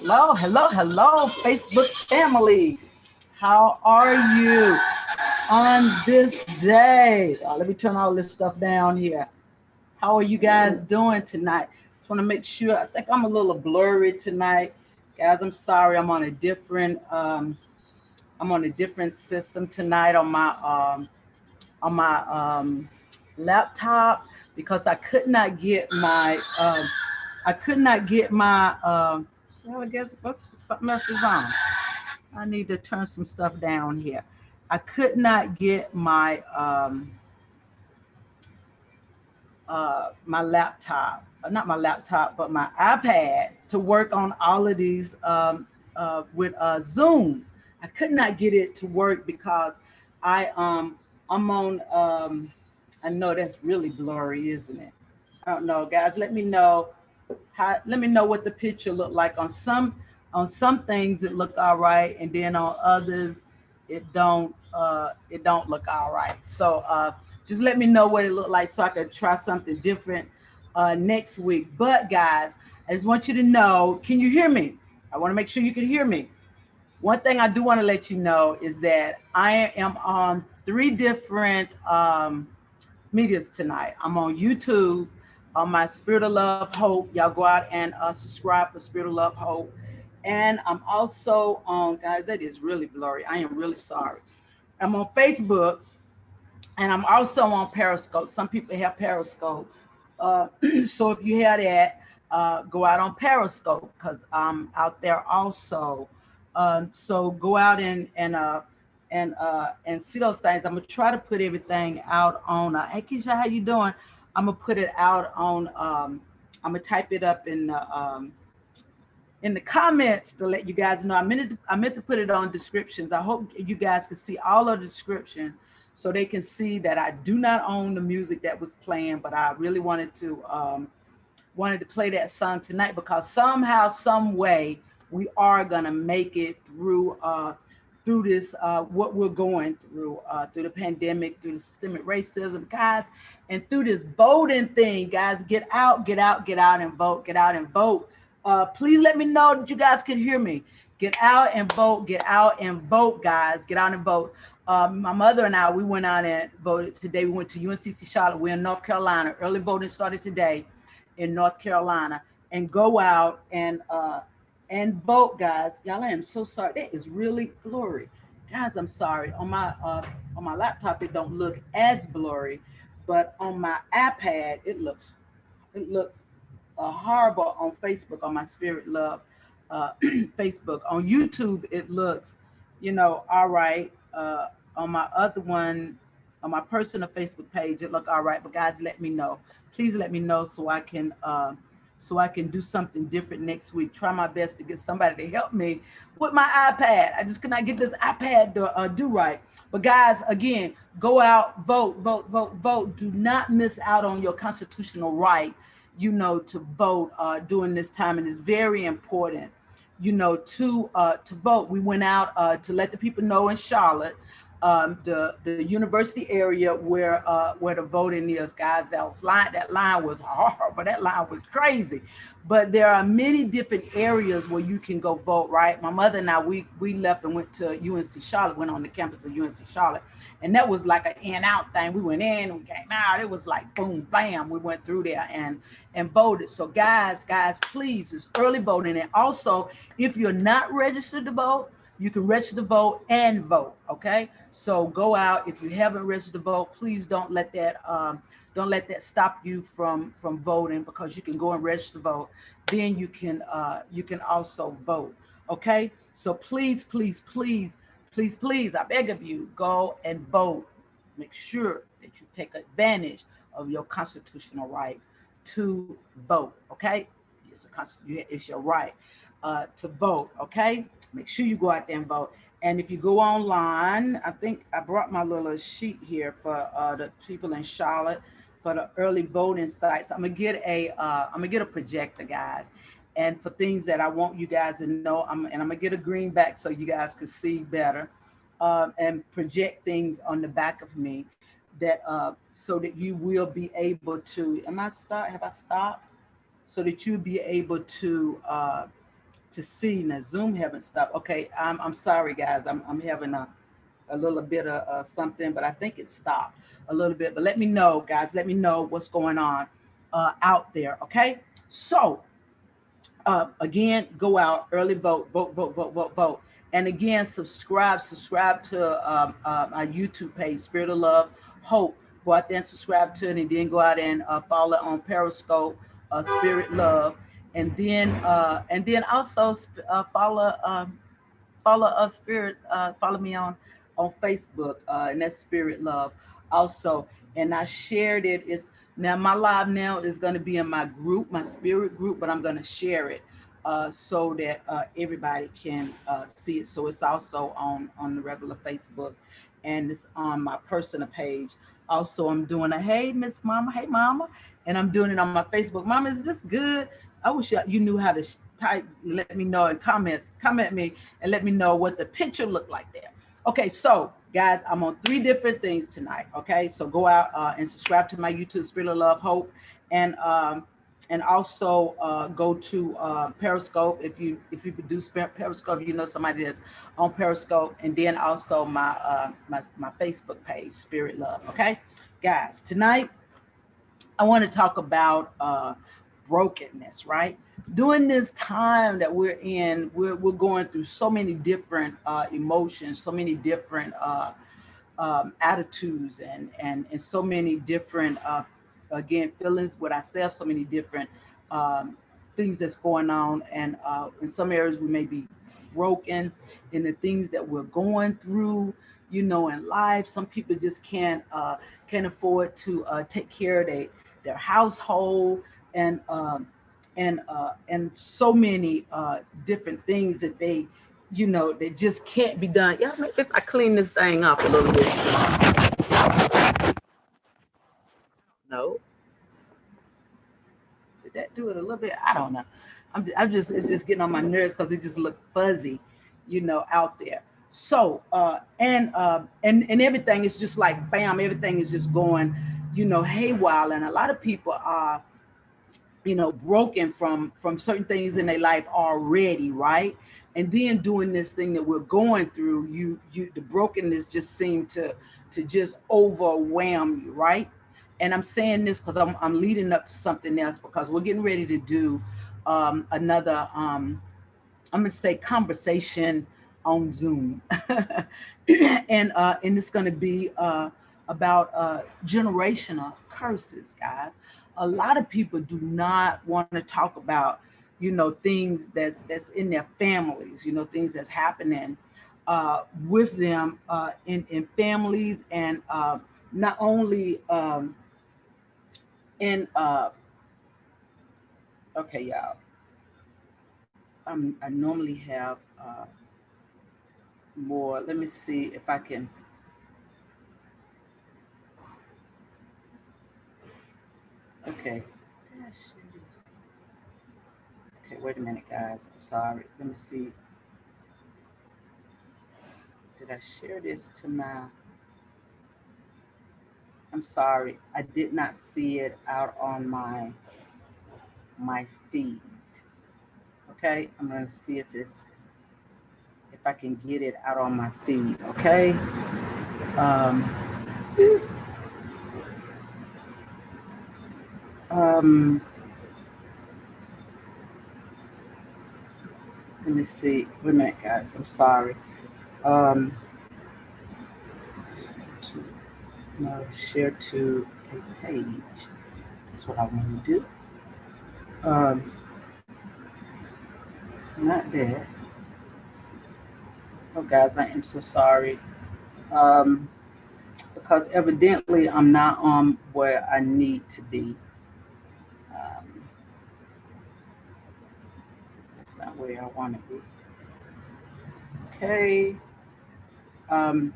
Hello, hello, hello, Facebook family. How are you on this day? Let me turn all this stuff down here. How are you guys doing tonight? Just want to make sure. I think I'm a little blurry tonight, guys. I'm sorry. I'm on a different system tonight on my laptop because I could not get my well, I guess something else is on. I need to turn some stuff down here. I could not get my laptop, not my laptop, but my iPad to work on all of these with Zoom. I could not get it to work because I I'm on I know that's really blurry, isn't it? I don't know, guys. Let me know what the picture looked like on some things it looked all right, and then on others it don't look all right. So just let me know what it looked like so I could try something different next week. But guys, I just want you to know, can you hear me? I want to make sure you can hear me. One thing I do want to let you know is that I am on three different medias tonight. I'm on YouTube on my Spirit of Love Hope. Y'all go out and subscribe for Spirit of Love Hope. And I'm also on, guys, that is really blurry. I am really sorry. I'm on Facebook and I'm also on Periscope. Some people have Periscope. Uh, so if you have that, go out on Periscope because I'm out there also. So go out and see those things. I'm gonna try to put everything out on. Hey Keisha, how you doing? I'm gonna put it out on. I'm gonna type it up in the comments to let you guys know. I meant to put it on descriptions. I hope you guys can see all of the description so they can see that I do not own the music that was playing, but I really wanted to play that song tonight because somehow, some way, we are gonna make it through this what we're going through the pandemic, through the systemic racism, guys, and through this voting thing, guys. Get out, get out, get out and vote. Get out and vote. Please let me know that you guys can hear me. Get out and vote. Get out and vote, guys. Get out and vote. My mother and I, we went out and voted today. We went to UNCC Charlotte. We're in North Carolina. Early voting started today in North Carolina. And go out and vote, guys. Y'all, I am so sorry. That is really blurry, guys. I'm sorry. On my laptop, it don't look as blurry, but on my iPad, it looks horrible on Facebook, on my Spirit Love Facebook. On YouTube, it looks, all right. On my other one, on my personal Facebook page, it look all right. But guys, let me know. Please let me know so I can do something different next week. Try my best to get somebody to help me with my iPad. I just could not get this iPad to do right. But guys, again, go out, vote, vote, vote, vote. Do not miss out on your constitutional right, to vote during this time, and it's very important, to vote. We went out to let the people know in Charlotte, the university area where the voting is, guys. That line was horrible. That line was crazy. But there are many different areas where you can go vote, right? My mother and I, we left and went to UNC Charlotte, went on the campus of UNC Charlotte, and that was like an in out thing. We went in, we came out. It was like boom, bam. We went through there and voted. So guys, please, it's early voting, and also if you're not registered to vote, you can register to vote and vote. Okay, so go out. If you haven't registered to vote, please don't let that stop you from voting, because you can go and register to vote. Then you can also vote. Okay, so please, please, please, please, please, I beg of you, go and vote. Make sure that you take advantage of your constitutional right to vote. Okay, it's your right to vote. Okay, make sure you go out there and vote. And if you go online, I think I brought my little sheet here for the people in Charlotte for the early voting sites. I'm gonna get a projector, guys, and for things that I want you guys to know. And I'm gonna get a greenback so you guys can see better, and project things on the back of me that so that you will be able to. Am I start? Have I stopped? So that you'll be able to see. Now Zoom haven't stopped. Okay, I'm sorry guys. I'm having a little bit of something, but I think it stopped a little bit. But let me know, guys. Let me know what's going on out there. Okay. So again, go out early, vote, vote, vote, vote, vote, vote. And again, subscribe to our YouTube page, Spirit of Love, Hope. Go out there and subscribe to it, and then go out and follow on Periscope, Spirit Love, and then also follow us Spirit. Follow me on Facebook, and that's Spirit Love also. And I shared it. It's now my live now is going to be in my group, my Spirit group, but I'm going to share it so that everybody can see it. So it's also on the regular Facebook, and it's on my personal page. Also, I'm doing a hey Miss Mama, hey Mama, and I'm doing it on my Facebook. Mama, is this good? I wish you knew how to type. Let me know in comments. Comment me and let me know what the picture looked like there. Okay, so guys, I'm on 3 different things tonight. Okay, so go out and subscribe to my YouTube, Spirit of Love, Hope, and also go to Periscope if you produce Periscope, you know somebody that's on Periscope, and then also my Facebook page, Spirit Love. Okay, guys, tonight I want to talk about brokenness, right? During this time that we're in, we're going through so many different emotions, so many different attitudes, and so many different again feelings with ourselves, so many different um, things that's going on, and in some areas we may be broken in the things that we're going through, you know, in life. Some people just can't afford to take care of their household, and and so many different things that they, you know, that just can't be done. Yeah, maybe if I clean this thing up a little bit. No, did that do it a little bit? I don't know. I'm just, it's just getting on my nerves because it just looked fuzzy, you know, out there. So and everything is just like bam, everything is just going, you know, haywire, and a lot of people are, you know, broken from certain things in their life already, right? And then doing this thing that we're going through, you the brokenness just seemed to just overwhelm you, right? And I'm saying this because I'm leading up to something else, because we're getting ready to do another I'm gonna say conversation on Zoom. And it's gonna be about generational curses, guys. A lot of people do not want to talk about, you know, things that's in their families, you know, things that's happening with them in families, and not only in okay, y'all. I normally have more. Let me see if I can. Okay. Okay, wait a minute, guys. I'm sorry. Let me see. Did I share this to my? I'm sorry. I did not see it out on my feed. Okay, I'm gonna see if I can get it out on my feed. Okay. Um. Um. Let me see. Wait a minute, guys. I'm sorry. Um. No, share to a page. That's what I want to do. Um. Not that. Oh, guys, I am so sorry. Um. Because evidently I'm not on where I need to be. Um, that's not where I want to be. Okay. Um,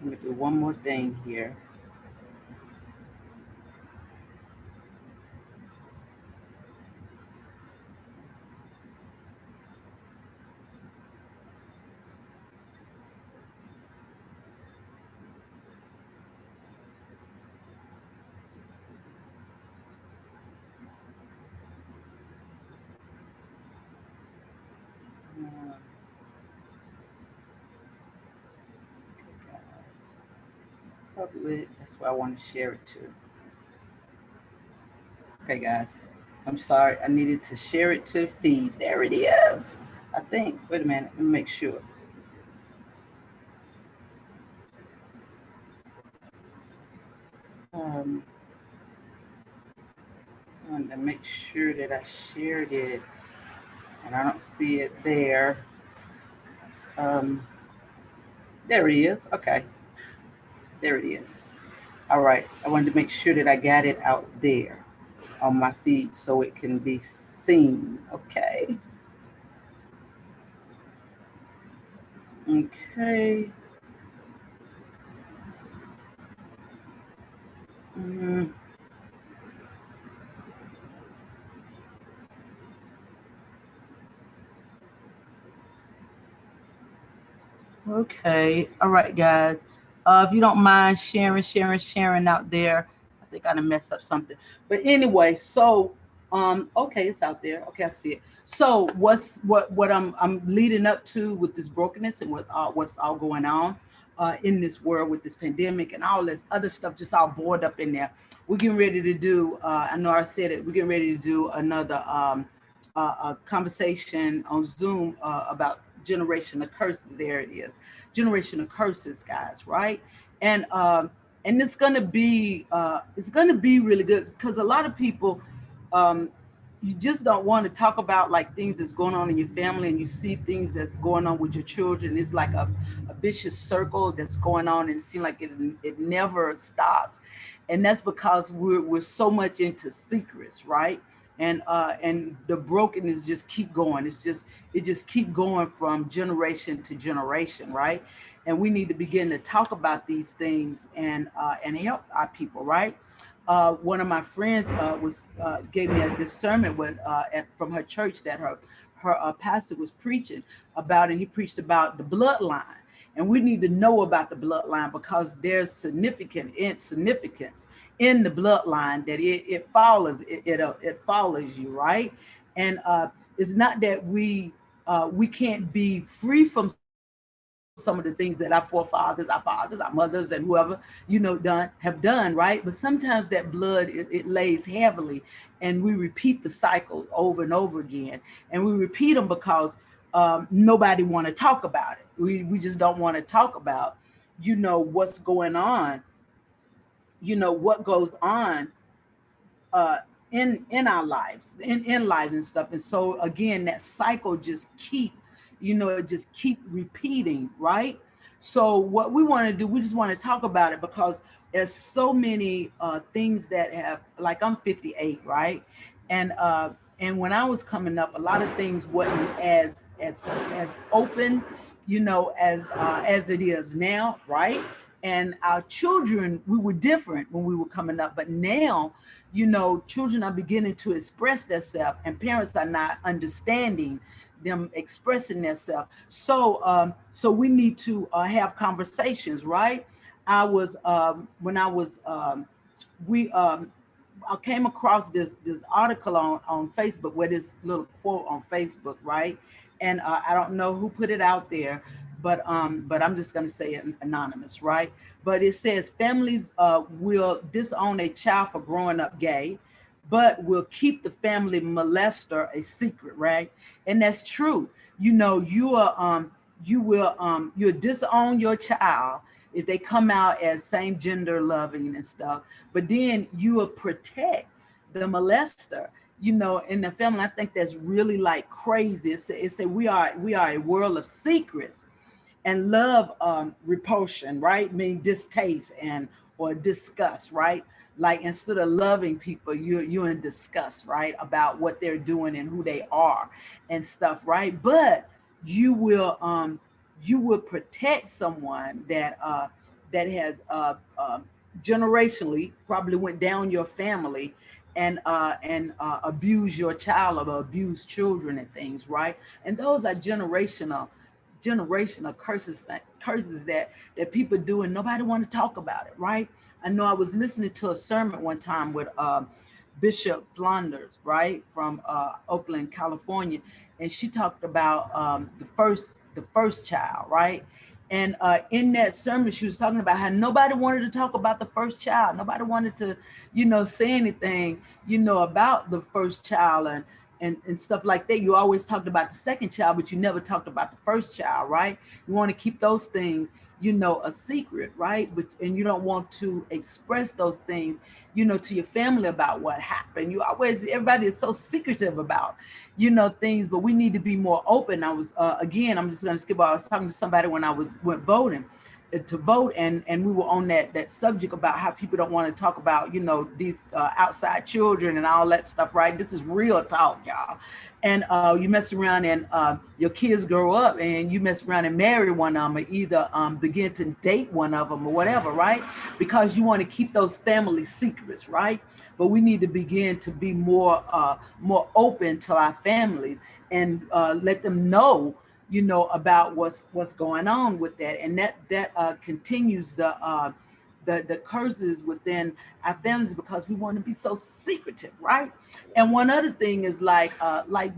I'm gonna do one more thing here. guys. Probably that's why I want to share it too. Okay, guys. I'm sorry. I needed to share it to the feed. There it is. I think. Wait a minute. Let me make sure. Um, I wanted to make sure that I shared it, and I don't see it there. Um, there it is. Okay. There it is. All right. I wanted to make sure that I got it out there on my feed so it can be seen. Okay. Okay. Mm, okay. All right, guys. If you don't mind sharing out there. I think I done messed up something. But anyway, so okay, it's out there. Okay, I see it. So what I'm leading up to with this brokenness and what's all going on in this world with this pandemic and all this other stuff just all bored up in there. We're getting ready to do I know I said it, we're getting ready to do another conversation on Zoom about generational curses. There it is, generational curses, guys. Right, and it's gonna be really good because a lot of people, um, you just don't want to talk about like things that's going on in your family, and you see things that's going on with your children. It's like a vicious circle that's going on, and it seems like it never stops, and that's because we're so much into secrets, right? And the brokenness just keep going. It just keep going from generation to generation, right? And we need to begin to talk about these things and help our people, right? One of my friends was gave me a discernment from her church that her pastor was preaching about, and he preached about the bloodline. And we need to know about the bloodline because there's significance in the bloodline that it follows you, right? And it's not that we can't be free from some of the things that our forefathers, our fathers, our mothers, and whoever done, right? But sometimes that blood it lays heavily, and we repeat the cycle over and over again, and we repeat them because nobody want to talk about it. We just don't want to talk about, what's going on, what goes on uh, in our lives, in lives and stuff. And so again, that cycle just it just keep repeating, right? So what we want to do, we just want to talk about it because there's so many things that have, like I'm 58, right? And when I was coming up, a lot of things wasn't as open, as it is now, right? And our children, we were different when we were coming up, but now, children are beginning to express themselves, and parents are not understanding them expressing themselves. So we need to have conversations, right? I was when I was we I came across this article on Facebook where this little quote on Facebook, right? And I don't know who put it out there, but I'm just gonna say it anonymous, right? But it says families will disown a child for growing up gay, but will keep the family molester a secret, right? And that's true. You'll disown your child if they come out as same gender loving and stuff, but then you will protect the molester, in the family. I think that's really like crazy. It's a we are a world of secrets and love repulsion, right? Mean distaste and or disgust, right? Like instead of loving people, you're in disgust, right? About what they're doing and who they are and stuff, right? But you will you will protect someone that has generationally probably went down your family and abuse your child or abuse children and things, right? And those are generational curses that people do and nobody want to talk about it, right? I know I was listening to a sermon one time with Bishop Flanders, right, from Oakland, California, and she talked about the first child, right? And in that sermon, she was talking about how nobody wanted to talk about the first child. Nobody wanted to, say anything, about the first child and stuff like that. You always talked about the second child, but you never talked about the first child, right? You want to keep those things, a secret, right? But and you don't want to express those things, to your family about what happened. Everybody is so secretive about, things, but we need to be more open. I'm just going to skip. I was talking to somebody when I went voting to vote, and we were on that subject about how people don't want to talk about these outside children and all that stuff, right? This is real talk, y'all. And you mess around and your kids grow up and you mess around and marry one of them, or either begin to date one of them or whatever, right? Because you want to keep those family secrets, right? But we need to begin to be more open to our families and let them know, about what's going on with that, and that continues the curses within our families, because we want to be so secretive, right? And one other thing is like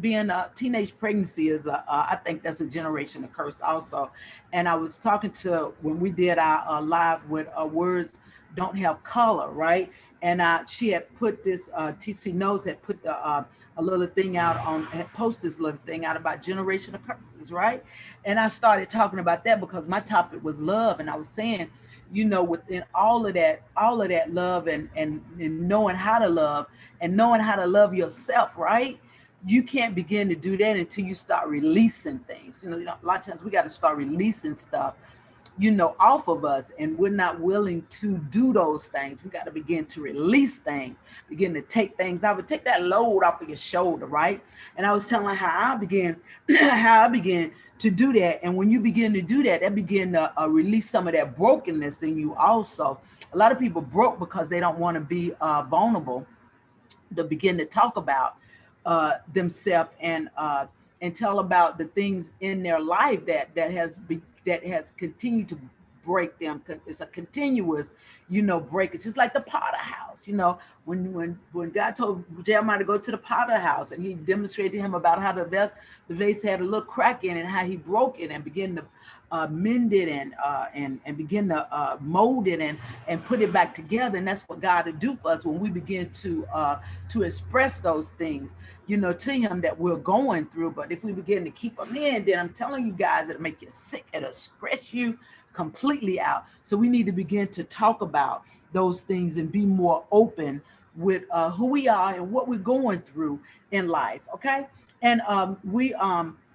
being a teenage pregnancy is I think that's a generational curse also. And I was talking to when we did our live with words don't have color, right? And she had put this TC Knows had put a little thing out on had posted this little thing out about generational curses, right? And I started talking about that because my topic was love, and I was saying, within all of that love and knowing how to love and knowing how to love yourself, right? You can't begin to do that until you start releasing things. A lot of times we got to start releasing stuff, off of us, and we're not willing to do those things. We got to begin to release things, begin to take things out, take that load off of your shoulder, right? And I was telling her how I began, how I began to do that. And when you begin to do that, that begin to release some of that brokenness in you also. A lot of people broke because they don't want to be vulnerable, to begin to talk about themselves and tell about the things in their life that has continued to break them. It's a continuous, break. It's just like the Potter house. When God told Jeremiah to go to the Potter house, and he demonstrated to him about how the vase had a little crack in it, and how he broke it and began to mend it and begin to mold it and put it back together. And that's what God will do for us when we begin to express those things, to him that we're going through. But if we begin to keep them in, then I'm telling you guys, it'll make you sick. It'll stress you completely out. So we need to begin to talk about those things and be more open with who we are and what we're going through in life. Okay. And we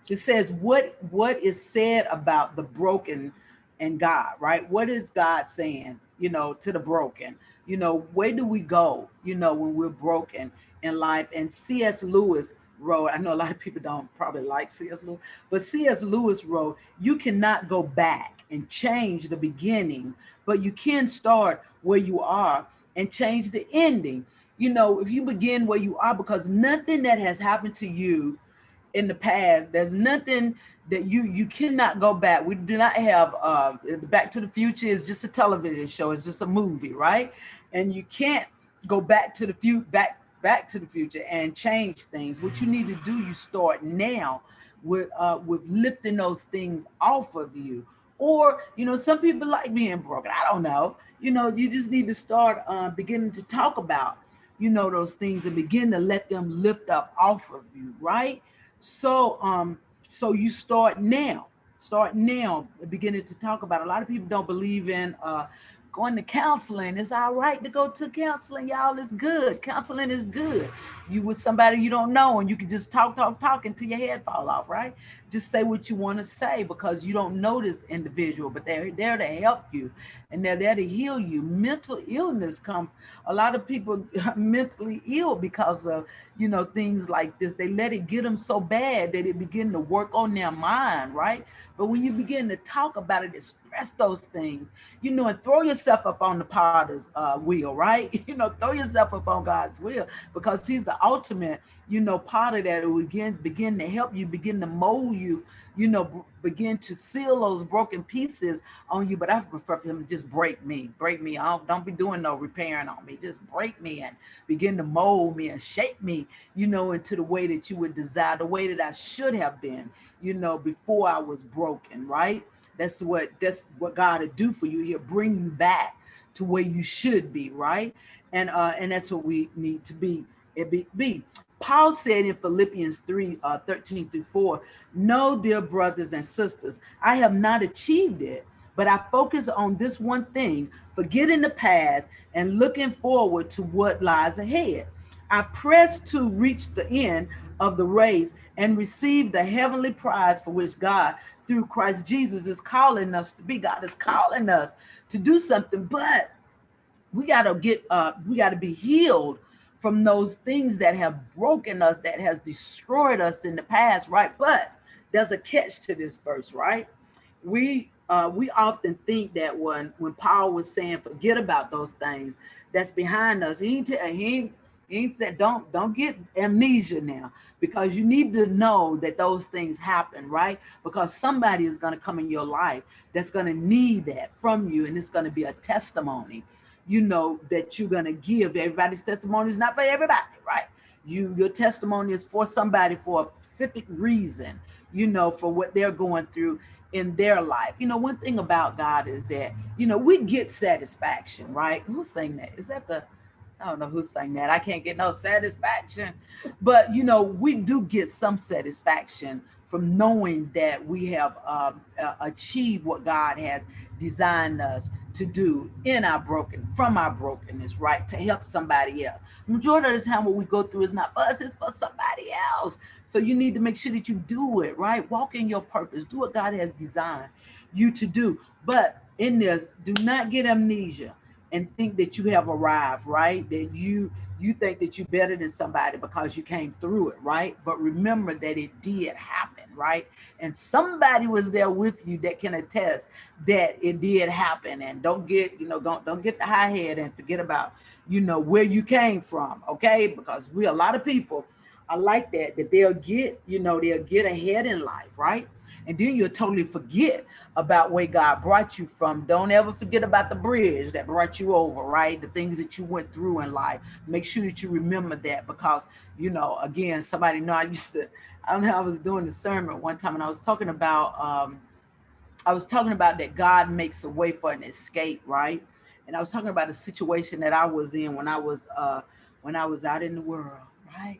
it says what is said about the broken and God, right? What is God saying, to the broken? Where do we go, when we're broken in life? And C.S. Lewis wrote, I know a lot of people don't probably like C.S. Lewis, but C.S. Lewis wrote, you cannot go back and change the beginning, but you can start where you are and change the ending. If you begin where you are, because nothing that has happened to you in the past, there's nothing that you cannot go back. We do not have Back to the Future is just a television show. It's just a movie, right? And you can't go back to the future, back to the future and change things. What you need to do, you start now with lifting those things off of you. Or some people like being broken. I don't know. You just need to start beginning to talk about those things and begin to let them lift up off of you, right? So you start now beginning to talk about it. A lot of people don't believe in going to counseling. It's all right to go to counseling, y'all. It's good. Counseling is good. You with somebody you don't know, and you can just talk until your head fall off, right? Just say what you want to say, because you don't know this individual, but they're there to help you, and they're there to heal you. Mental illness comes. A lot of people are mentally ill because of things like this. They let it get them so bad that it begin to work on their mind, right? But when you begin to talk about it, express press those things, and throw yourself up on the potter's wheel, right? Throw yourself up on God's wheel, because he's the ultimate, potter that will begin to help you, begin to mold you, begin to seal those broken pieces on you. But I prefer for him to just break me. Don't be doing no repairing on me. Just break me and begin to mold me and shape me, into the way that you would desire, the way that I should have been, before I was broken, right? That's what God will do for you. He'll bring you back to where you should be, right? And that's what we need to be. Be. Paul said in Philippians 3, 13 through 4, no, dear brothers and sisters, I have not achieved it, but I focus on this one thing, forgetting the past and looking forward to what lies ahead. I press to reach the end of the race and receive the heavenly prize for which God, through Christ Jesus, is calling us to be. God is calling us to do something, but we gotta be healed from those things that have broken us, that has destroyed us in the past, right? But there's a catch to this verse, right? We often think that when Paul was saying forget about those things that's behind us, he ain't said don't get amnesia now, because you need to know that those things happen, right? Because somebody is going to come in your life that's going to need that from you, and it's going to be a testimony, that you're going to give. Everybody's testimony is not for everybody, right? Your testimony is for somebody for a specific reason, for what they're going through in their life. One thing about God is that, we get satisfaction, right? Who's saying that? Is that the I don't know who's saying that. I can't get no satisfaction. But, we do get some satisfaction from knowing that we have achieved what God has designed us to do from our brokenness, right? To help somebody else. Majority of the time, what we go through is not for us, it's for somebody else. So you need to make sure that you do it, right? Walk in your purpose. Do what God has designed you to do. But in this, do not get amnesia and think that you have arrived, right? That you think that you're better than somebody because you came through it, right? But remember that it did happen, right? And somebody was there with you that can attest that it did happen. And don't get, don't get the high head and forget about, where you came from, okay? Because a lot of people are like that they'll get ahead in life, right? And then you'll totally forget about where God brought you from. Don't ever forget about the bridge that brought you over, right? The things that you went through in life. Make sure that you remember that, because, again, somebody know I don't know, I was doing the sermon one time, and I was talking about that God makes a way for an escape, right? And I was talking about a situation that I was in when I was out in the world, right?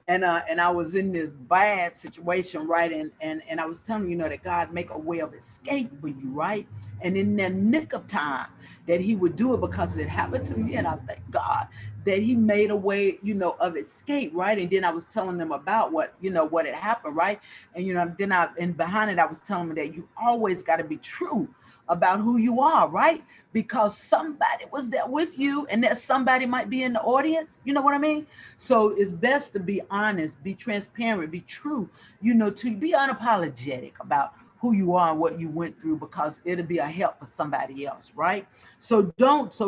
and I was in this bad situation, right? And I was telling that God make a way of escape for you, right? And in the nick of time that He would do it, because it happened to me, and I thank God that He made a way, of escape, right? And then I was telling them about what had happened, right? And and behind it, I was telling them that you always got to be true about who you are, right? Because somebody was there with you, and that somebody might be in the audience. You know what I mean? So it's best to be honest, be transparent, be true, to be unapologetic about who you are and what you went through, because it'll be a help for somebody else, right? So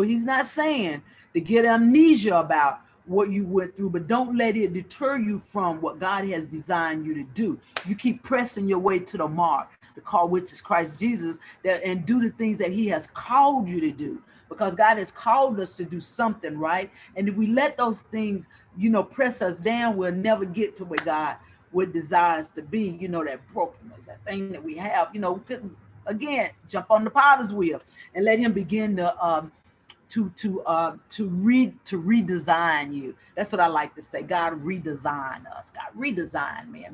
he's not saying to get amnesia about what you went through, but don't let it deter you from what God has designed you to do. You keep pressing your way to the mark, the call which is Christ Jesus, and do the things that He has called you to do, because God has called us to do something, right? And if we let those things, press us down, we'll never get to where God would desire us to be. That brokenness, that thing that we have, again, jump on the potter's wheel and let Him begin to redesign you. That's what I like to say. God redesign us. God redesign me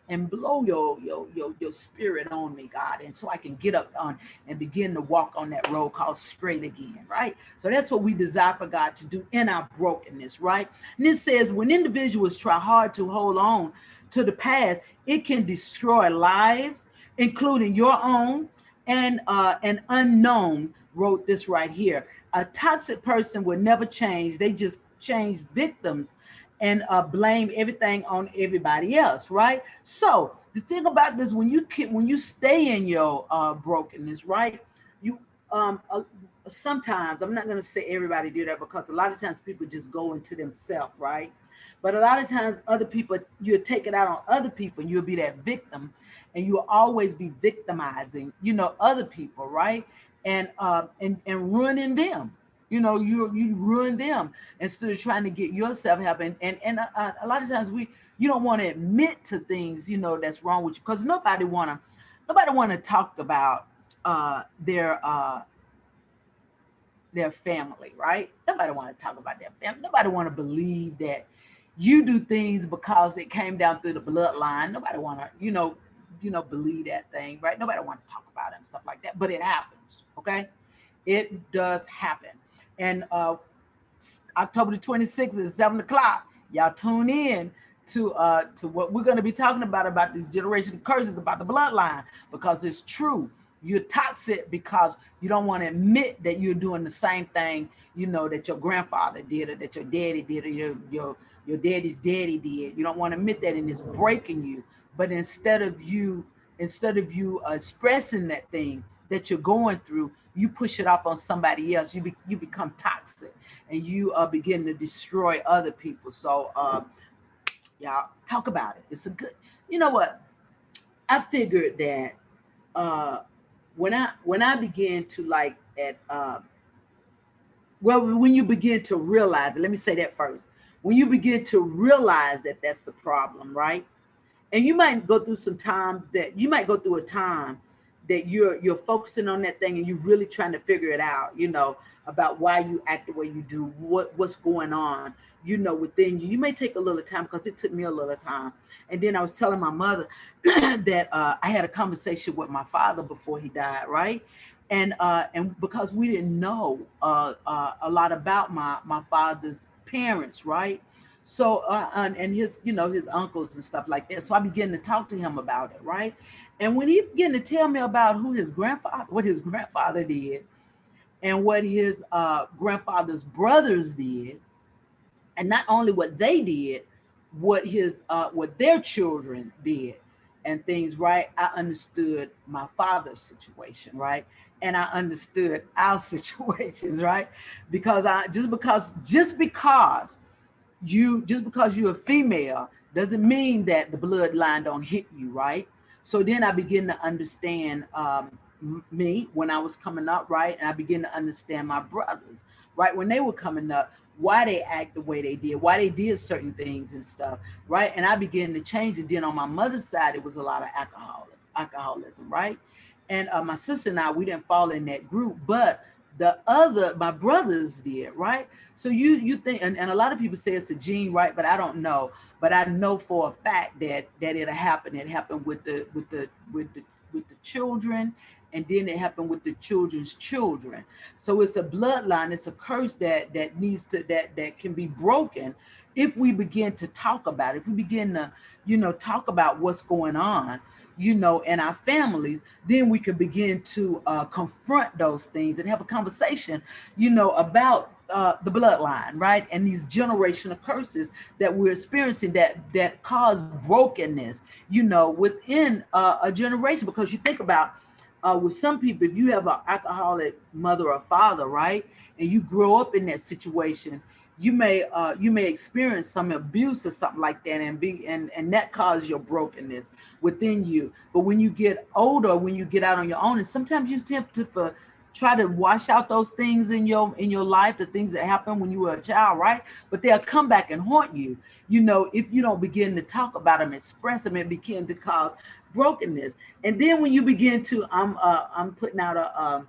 and blow your spirit on me, God. And so I can get up on and begin to walk on that road called straight again, right? So that's what we desire for God to do in our brokenness, right? And it says when individuals try hard to hold on to the past, it can destroy lives, including your own. And an unknown wrote this right here. A toxic person will never change. They just change victims and blame everything on everybody else, right? So the thing about this, when you stay in your brokenness, right? You sometimes, I'm not going to say everybody do that, because a lot of times people just go into themselves, right? But a lot of times other people, you'll take it out on other people, and you'll be that victim, and you'll always be victimizing, other people, right? And ruining them. You ruin them instead of trying to get yourself help. And a lot of times you don't want to admit to things, that's wrong with you, because nobody want to talk about their family, right? Nobody want to talk about their family. Nobody want to believe that you do things because it came down through the bloodline. Nobody want to, believe that thing, right? Nobody want to talk about it and stuff like that. But it happens, okay? It does happen. And October the 26th at 7 o'clock, y'all tune in to what we're going to be talking about these generational curses, about the bloodline, because it's true. You're toxic because you don't want to admit that you're doing the same thing, that your grandfather did, or that your daddy did, or your daddy's daddy did. You don't want to admit that, and it's breaking you. But instead of you expressing that thing that you're going through, you push it off on somebody else. You become toxic, and you begin to destroy other people. So y'all talk about it. It's a good. You know what? I figured that uh, when I began to like at well, when you begin to realize it, let me say that first. When you begin to realize that that's the problem, right? And you might go through a time that you're focusing on that thing, and you're really trying to figure it out, about why you act the way you do, what's going on, within you. You may take a little time, because it took me a little time. And then I was telling my mother that I had a conversation with my father before he died, right? And because we didn't know a lot about my father's parents, right? So and his his uncles and stuff like that. So I began to talk to him about it, right? And when he began to tell me about what his grandfather did, and what his grandfather's brothers did, and not only what they did, what their children did, and things, right? I understood my father's situation, right? And I understood our situations, right? Because I just because you're a female doesn't mean that the bloodline don't hit you, right? So then I begin to understand me when I was coming up, right? And I begin to understand my brothers, right? When they were coming up, why they act the way they did, why they did certain things and stuff, right? And I began to change it. Then on my mother's side, it was a lot of alcoholism, right? And my sister and I, we didn't fall in that group, but my brothers did, right? So you think, and a lot of people say it's a gene, right? But I don't know. But I know for a fact that it'll happen. It happened with the children, and then it happened with the children's children. So it's a bloodline. It's a curse that needs to that can be broken if we begin to talk about it. If we begin to talk about what's going on, in our families, then we can begin to confront those things and have a conversation, about the bloodline, right? And these generational curses that we're experiencing that cause brokenness, within a generation. Because you think about with some people, if you have an alcoholic mother or father, right, and you grow up in that situation, you may experience some abuse or something like that, and that causes your brokenness within you. But when you get older, when you get out on your own, and sometimes you tend to try to wash out those things in your life, the things that happened when you were a child, right? But they'll come back and haunt you. If you don't begin to talk about them, express them, it begin to cause brokenness. And then when you begin to, I'm putting out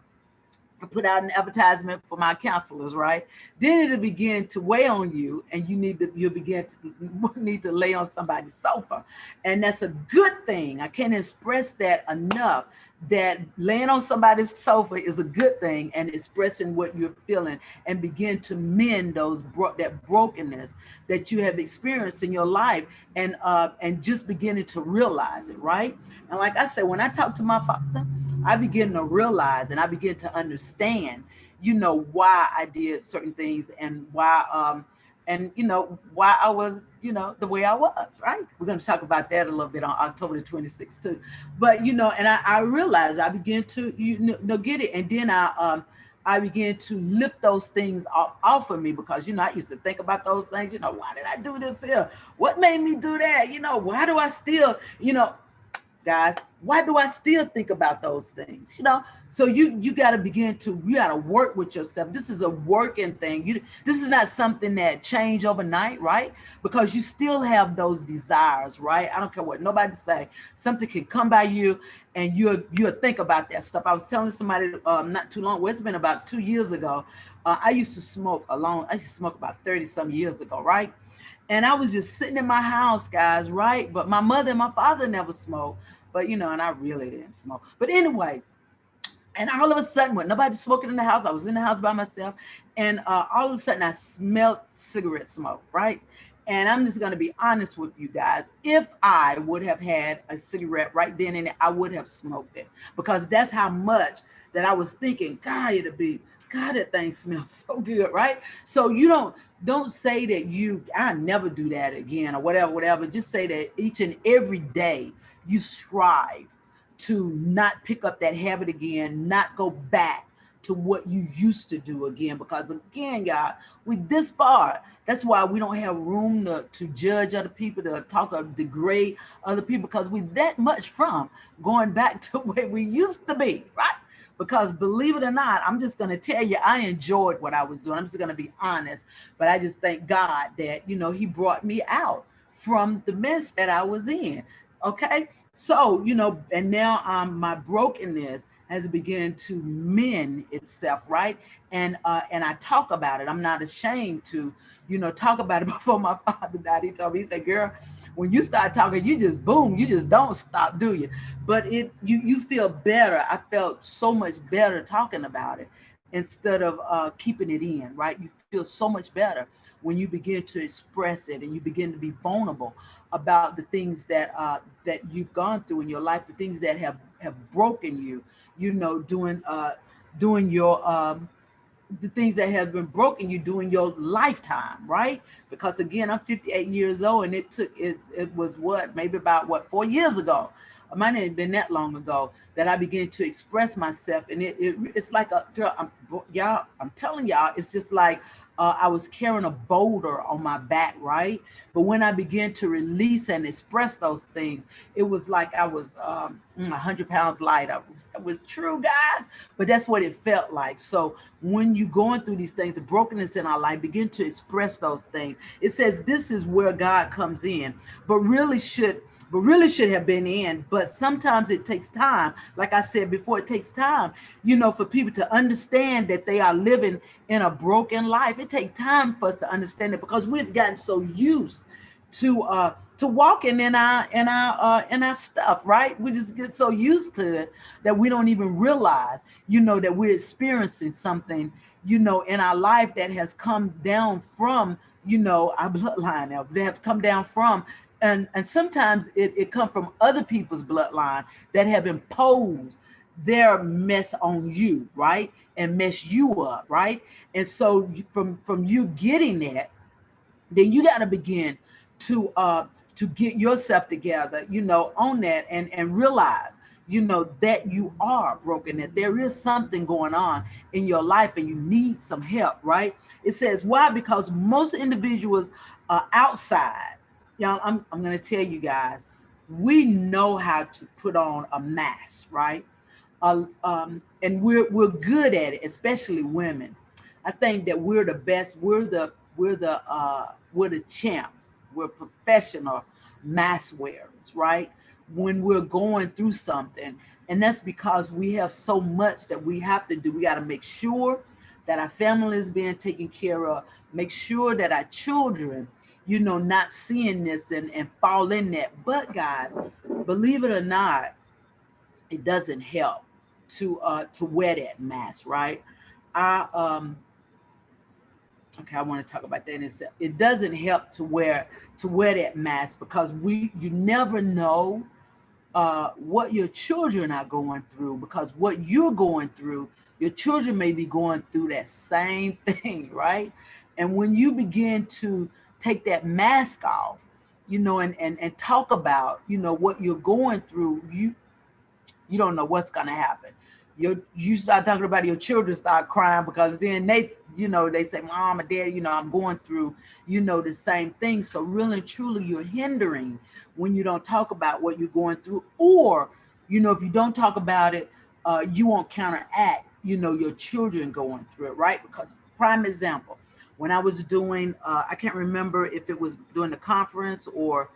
I put out an advertisement for my counselors, right? Then it'll begin to weigh on you, and you'll begin to need to lay on somebody's sofa. And that's a good thing. I can't express that enough, that laying on somebody's sofa is a good thing, and expressing what you're feeling, and begin to mend that brokenness that you have experienced in your life, and just beginning to realize it, right? And like I said, when I talk to my father, I begin to realize, and I begin to understand, why I did certain things, and why I was the way I was, right? We're going to talk about that a little bit on October the 26th too. But, and I realized I began to, get it. And then I began to lift those things off of me because, I used to think about those things, why did I do this here? What made me do that? Why do I still, guys, why do I still think about those things? So you got to begin to, you got to work with yourself. This is a working thing. This is not something that change overnight, right? Because you still have those desires, right? I don't care what nobody say. Something can come by you, and you'll think about that stuff. I was telling somebody not too long. Well, it's been about 2 years ago. I used to smoke alone. I used to smoke about 30 some years ago, right? And I was just sitting in my house, guys, right? But my mother and my father never smoked. But and I really didn't smoke. But anyway, and all of a sudden, when nobody smoking in the house, I was in the house by myself, and all of a sudden I smelled cigarette smoke, right? And I'm just gonna be honest with you guys. If I would have had a cigarette right then and there, I would have smoked it because that's how much that I was thinking. God, that thing smells so good, right? So you don't say that I never do that again or whatever, whatever. Just say that each and every day you strive to not pick up that habit again, not go back to what you used to do again. Because again, y'all, we this far. That's why we don't have room to judge other people, to talk or degrade other people, because we that much from going back to where we used to be, right? Because believe it or not, I'm just going to tell you, I enjoyed what I was doing. I'm just going to be honest. But I just thank God that, He brought me out from the mess that I was in. Okay. So, and now my brokenness has begun to mend itself, right? And I talk about it. I'm not ashamed to, talk about it. Before my father died, he told me, he said, girl, when you start talking, you just boom, you just don't stop, do you? But you feel better. I felt so much better talking about it instead of keeping it in, right? You feel so much better when you begin to express it and you begin to be vulnerable about the things that you've gone through in your life, the things that have broken you, doing your the things that have been broken you during your lifetime, right? Because again, I'm 58 years old, and it was maybe about 4 years ago. It might not have been that long ago that I began to express myself, and it's like a girl. I'm telling y'all, it's just like I was carrying a boulder on my back, right? But when I began to release and express those things, it was like I was 100 pounds lighter. It was true, guys, but that's what it felt like. So when you're going through these things, the brokenness in our life, begin to express those things. It says this is where God comes in, but really should have been in. But sometimes it takes time. Like I said before, it takes time, for people to understand that they are living in a broken life. It takes time for us to understand it because we've gotten so used to walking in our stuff, right? We just get so used to it that we don't even realize, that we're experiencing something, in our life that has come down from, our bloodline, that have come down from, and sometimes it come from other people's bloodline that have imposed their mess on you, right? And mess you up, right? And so from you getting that, then you got to begin to get yourself together, on that, and realize, that you are broken, that there is something going on in your life and you need some help, right? It says why? Because most individuals are outside. Y'all, I'm going to tell you guys, we know how to put on a mask, right? And we're good at it, especially women. I think that we're the best. We're the champs. We're professional mask wearers, right? When we're going through something, and that's because we have so much that we have to do. We got to make sure that our family is being taken care of. Make sure that our children, not seeing this and fall in that. But guys, believe it or not, it doesn't help to wear that mask, right? I Okay, I want to talk about that in itself. It doesn't help to wear that mask because you never know what your children are going through, because what you're going through, your children may be going through that same thing, right? And when you begin take that mask off, and talk about, what you're going through, you don't know what's gonna happen. You start talking about your children start crying because then they say, Mom or Dad, I'm going through, the same thing. So really and truly you're hindering when you don't talk about what you're going through, or, if you don't talk about it, you won't counteract, your children going through it, right? Because prime example, when I was doing, I can't remember if it was during the conference or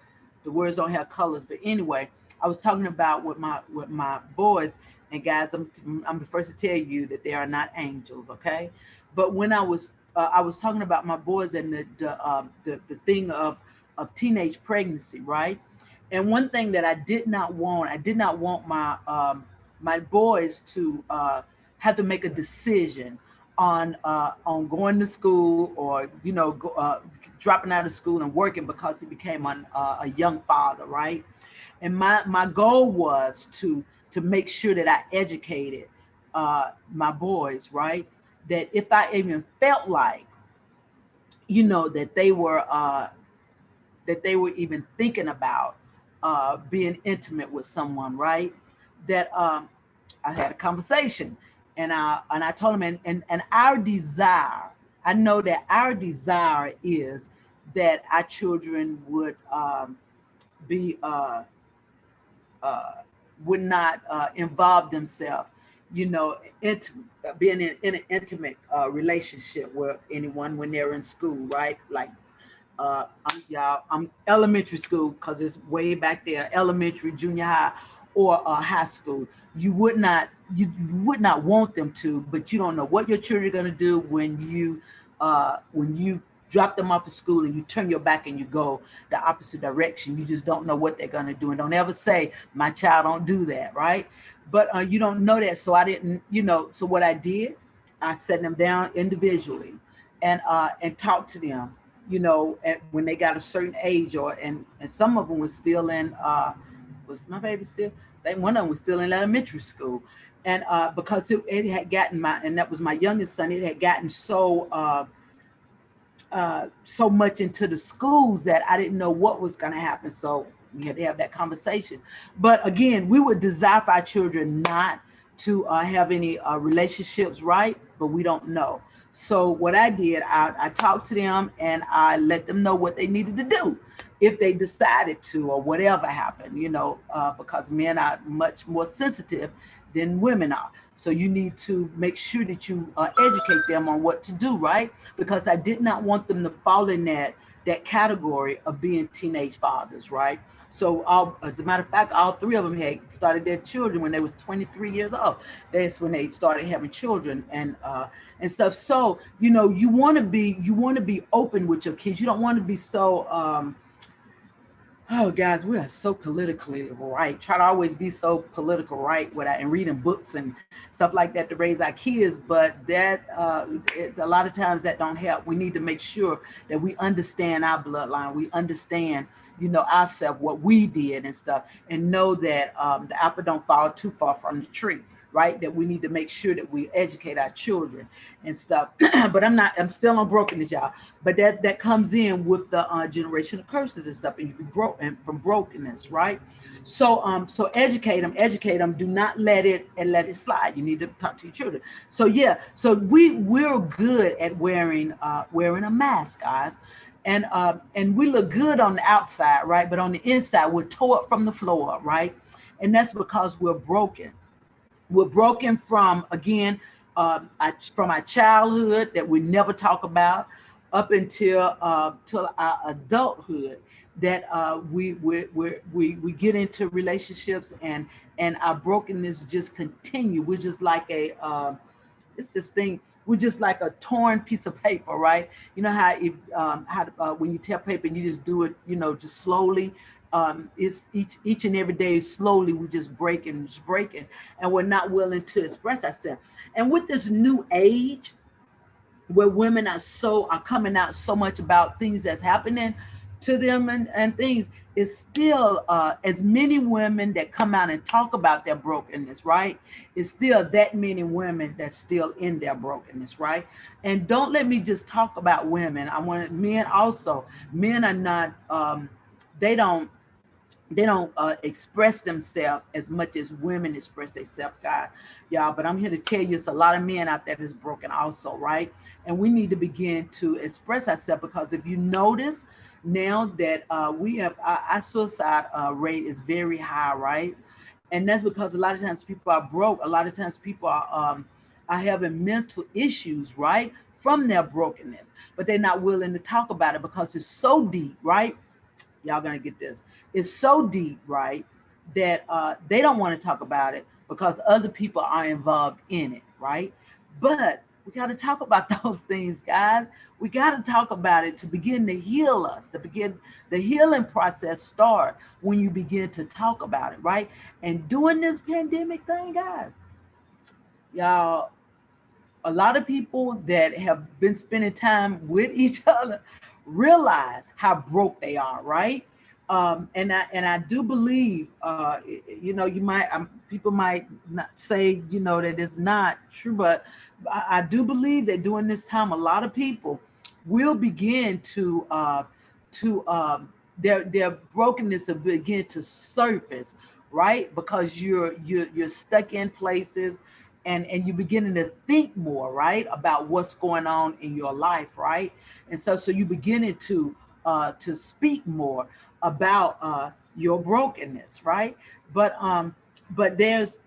the words don't have colors, but anyway, I was talking about with my boys, and guys, I'm the first to tell you that they are not angels, okay? But when I was talking about my boys and the thing of teenage pregnancy, right? And one thing that I did not want my boys to have to make a decision on going to school, or dropping out of school and working because he became a young father, right? And my goal was to make sure that I educated my boys, right? That if I even felt like, that they were even thinking about being intimate with someone, right? That I had a conversation, and I told them, and our desire, I know that our desire is that our children be uh, would not involve themselves, into being in an intimate relationship with anyone when they're in school, right? Like, I'm elementary school because it's way back there, elementary, junior high, or high school. You would not want them to, but you don't know what your children are going to do when you drop them off at school and you turn your back and you go the opposite direction. You just don't know what they're going to do, and don't ever say, "My child don't do that," right? But you don't know that, so I didn't. So what I did, I set them down individually, and talked to them, when they got a certain age, or and some of them was still in, was my baby still, I think one of them was still in elementary school. And because it had gotten and that was my youngest son, it had gotten so much into the schools that I didn't know what was going to happen. So we had to have that conversation. But again, we would desire for our children not to have any relationships, right? But we don't know. So what I did, I talked to them and I let them know what they needed to do if they decided to, or whatever happened, because men are much more sensitive than women are. So you need to make sure that you educate them on what to do, right? Because I did not want them to fall in that category of being teenage fathers, right? So, as a matter of fact, all three of them had started their children when they was 23 years old. That's when they started having children and stuff. So, you want to be open with your kids. You don't want to be so oh, guys, we are so politically right. Try to always be so political right without and reading books and stuff like that to raise our kids, but a lot of times that don't help. We need to make sure that we understand our bloodline. We understand, ourselves, what we did and stuff, and know that the apple don't fall too far from the tree, right? That we need to make sure that we educate our children and stuff. But I'm still on brokenness, y'all. But that comes in with the generational curses and stuff, and you be broken from brokenness, right? So educate them. Do not let it slide. You need to talk to your children. So yeah, so we're good at wearing a mask, guys. And we look good on the outside, right? But on the inside, we're tore up from the floor up, right? And that's because we're broken. We're broken from, again, from our childhood that we never talk about, up until till our adulthood, that we get into relationships, and our brokenness just continue. We're just like it's this thing. We're just like a torn piece of paper, right? You know how if how when you tear paper and you just do it, just slowly. It's each and every day slowly we just breaking, and we're not willing to express ourselves. And with this new age, where women are coming out so much about things that's happening to them, and things, it's still as many women that come out and talk about their brokenness, right? It's still that many women that's still in their brokenness, right? And don't let me just talk about women. I want men also. Men are not they don't express themselves as much as women express themselves, God, y'all. But I'm here to tell you, it's a lot of men out there that's broken also, right? And we need to begin to express ourselves, because if you notice now that we have our suicide rate is very high, right? And that's because a lot of times people are broke. A lot of times people are having mental issues, right, from their brokenness, but they're not willing to talk about it because it's so deep, right? Y'all gonna get this. It's so deep, right, that they don't want to talk about it because other people are involved in it, right? But we got to talk about those things, guys. We got to talk about it to begin to heal us. To begin the healing process start when you begin to talk about it, right? And during this pandemic thing, guys, y'all, a lot of people that have been spending time with each other realize how broke they are, right? And I do believe, you might people might not say, that it's not true, but I do believe that during this time, a lot of people will begin to their brokenness will begin to surface, right? Because you're stuck in places, and you're beginning to think more, right, about what's going on in your life, right? And so you beginning to speak more about your brokenness, right? But there's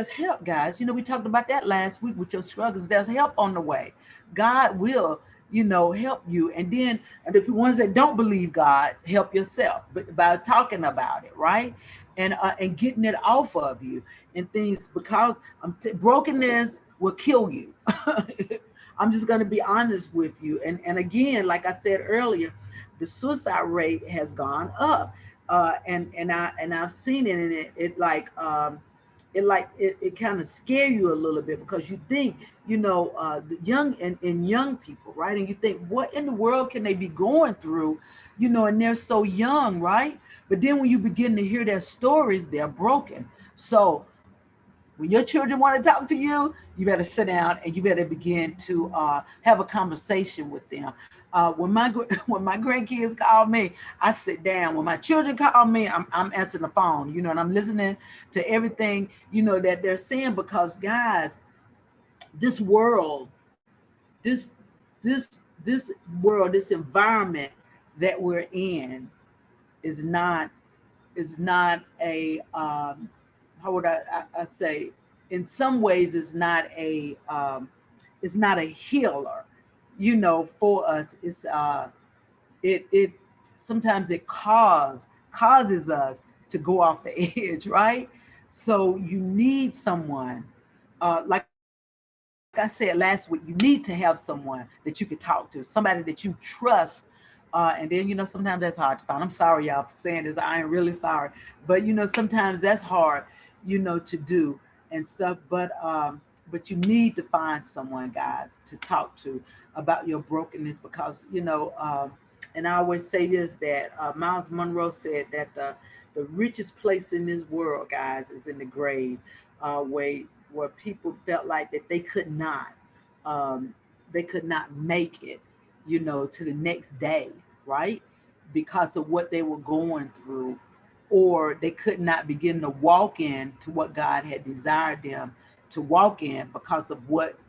help, guys. We talked about that last week with your struggles. There's help on the way. God will, help you. And then, and the ones that don't believe God, help yourself by talking about it, right? And getting it off of you and things, because brokenness will kill you. I'm just going to be honest with you. And again, like I said earlier, the suicide rate has gone up, and I've seen it, and it kind of scare you a little bit, because you think, the young and young people, right? And you think, what in the world can they be going through, and they're so young, right? But then when you begin to hear their stories, they're broken. So when your children want to talk to you, you better sit down and you better begin to have a conversation with them. When my when my grandkids call me, I sit down. When my children call me, I'm answering the phone, and I'm listening to everything, that they're saying, because guys, this world, this this world, this environment that we're in is not a how would I say, in some ways it's not a healer, for us. It sometimes it causes us to go off the edge, right? So you need someone, like I said last week, you need to have someone that you can talk to, somebody that you trust. And then, sometimes that's hard to find. I'm sorry, y'all, for saying this. I am really sorry. But, sometimes that's hard, to do and stuff. But you need to find someone, guys, to talk to about your brokenness, because, and I always say this, that Miles Monroe said that the richest place in this world, guys, is in the grave, where people felt like that um, they could not make it, to the next day, right? Because of what they were going through, or they could not begin to walk in to what God had desired them to walk in, because of what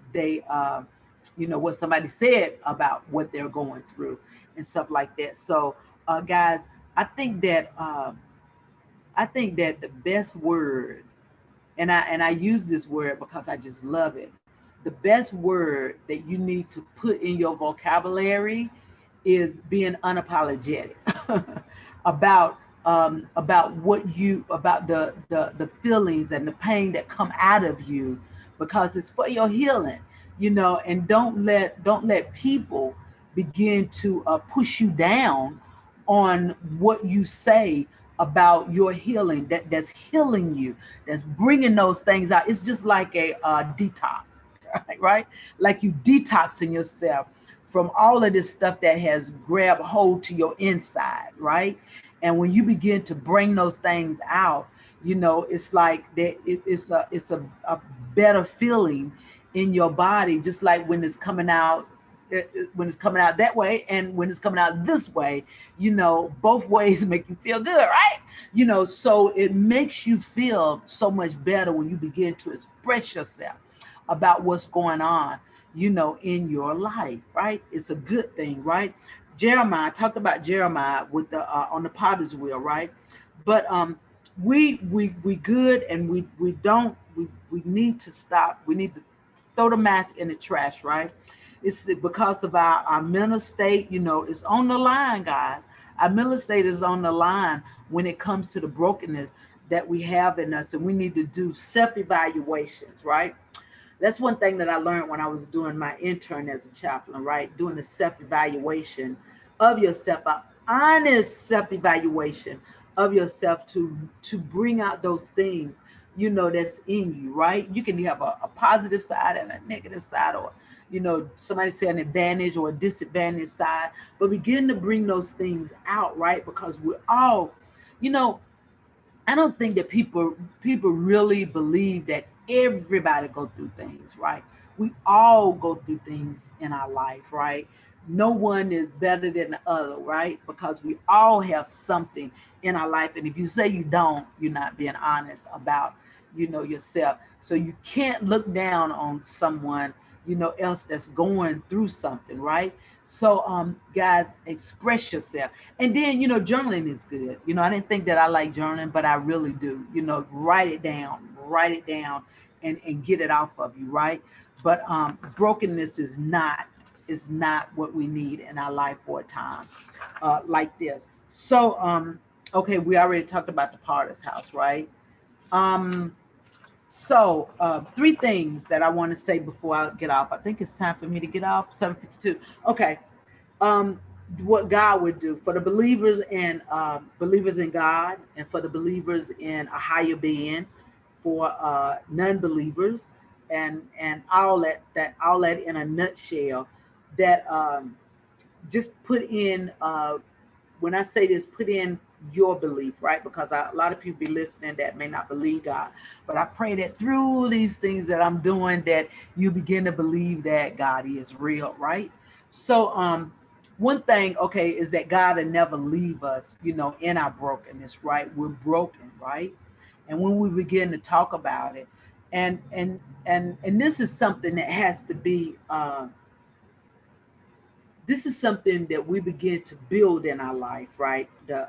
what somebody said about what they're going through and stuff like that. So, guys, I think that the best word, and I use this word because I just love it. The best word that you need to put in your vocabulary is being unapologetic about what you about the feelings and the pain that come out of you, because it's for your healing, and don't let people begin to push you down on what you say about your healing, that's healing you, that's bringing those things out. It's just like a detox, right? Like you detoxing yourself from all of this stuff that has grabbed hold to your inside, right? And when you begin to bring those things out, you know, it's like that it's a better feeling in your body, just like when it's coming out, when it's coming out that way and when it's coming out this way, you know, both ways make you feel good, right? You know, so it makes you feel so much better when you begin to express yourself about what's going on, you know, in your life, right? It's a good thing, right? Jeremiah, I talked about Jeremiah with the on the potter's wheel, right? But we good, and we don't we need to stop. We need to throw the mask in the trash, right? It's because of our mental state, you know, it's on the line, guys. Our mental state is on the line when it comes to the brokenness that we have in us, and we need to do self-evaluations, right? That's one thing that I learned when I was doing my intern as a chaplain, right? Doing the self-evaluation of yourself, an honest self-evaluation of yourself to bring out those things, you know, that's in you, right? You can have a positive side and a negative side, or you know, somebody say an advantage or a disadvantage side, but begin to bring those things out, right? Because we're all, you know, I don't think that people really believe that everybody go through things, right? We all go through things in our life, right? No one is better than the other, right? Because we all have something in our life, and if you say you don't, you're not being honest about, you know, yourself. So you can't look down on someone, you know, else that's going through something, right? So guys, express yourself. And then, you know, journaling is good. You know, I didn't think that I like journaling, but I really do. You know, write it down, and get it off of you, right? But brokenness is not what we need in our life for a time like this. So okay, we already talked about the Potter's house, right? Um, so three things that I want to say before I get off. I think it's time for me to get off. 7:52. Okay. um, what God would do for the believers and believers in God, and for the believers in a higher being, for non-believers, and all that in a nutshell. That just put in when I say this, put in your belief, right? Because a lot of people be listening that may not believe God, but I pray that through these things that I'm doing, that you begin to believe that God is real, right? So, one thing, okay, is that God will never leave us, you know, in our brokenness, right? We're broken, right? And when we begin to talk about it, and this is something that has to be this is something that we begin to build in our life, right?